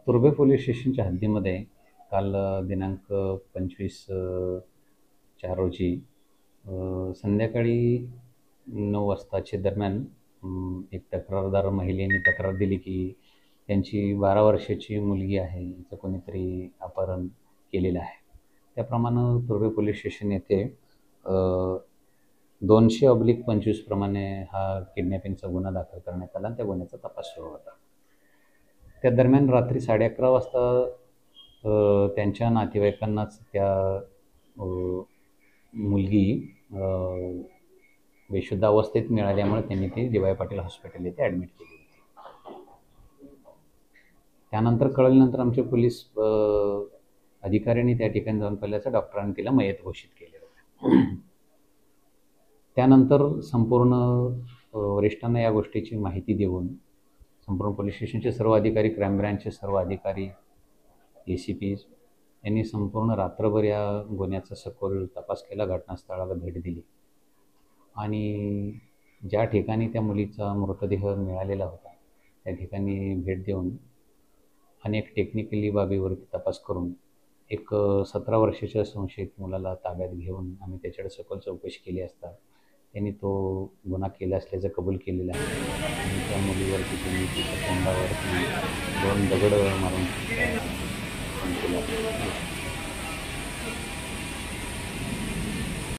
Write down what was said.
Turbhe police स्टेशनच्या हद्दीमध्ये काल दिनांक 25/4 रोजी संध्याकाळी 9 वाजताच्या दरम्यान एक तक्रारदार महिलेने तक्रार दिली की त्यांची 12 वर्षाची मुलगी आहे, हिचं कोणीतरी अपहरण केलेलं आहे. त्याप्रमाणे तुर्भे पोलीस स्टेशन येथे 200/25 प्रमाणे हा किडनॅपिंगचा गुन्हा दाखल करण्यात आला आणि त्या गुन्ह्याचा तपास सुरू होता. त्या दरम्यान रात्री 11:30 वाजता त्यांच्या नातेवाईकांनाच त्या अ, मुलगी बेशुद्ध अवस्थेत मिळाल्यामुळे त्यांनी ती डी.वाय. पाटील हॉस्पिटल येथे ॲडमिट केली होती. त्यानंतर कळल्यानंतर आमचे पोलीस अधिकाऱ्यांनी त्या ठिकाणी जाऊन पाहिल्याचं डॉक्टरांनी तिला मयत घोषित केले होते. त्यानंतर संपूर्ण वरिष्ठांना या गोष्टीची माहिती देऊन संपूर्ण पोलीस स्टेशनचे सर्व अधिकारी, क्राईम ब्रँचचे सर्व अधिकारी, ACP यांनी संपूर्ण रात्रभर या गुन्ह्याचा सखोल तपास केला, घटनास्थळाला भेट दिली आणि ज्या ठिकाणी त्या मुलीचा मृतदेह मिळालेला होता त्या ठिकाणी भेट देऊन अनेक टेक्निकली बाबीवरती तपास करून एक 17 वर्षाच्या संशयित मुलाला ताब्यात घेऊन आम्ही त्याच्याकडे सखोल चौकशी केली असता त्यांनी तो गुन्हा केला असल्याचं कबूल केलेलं आहे आणि त्या मुलीवरती त्यांनी तिच्या तोंडावरती 2 दगड मारून खून केला.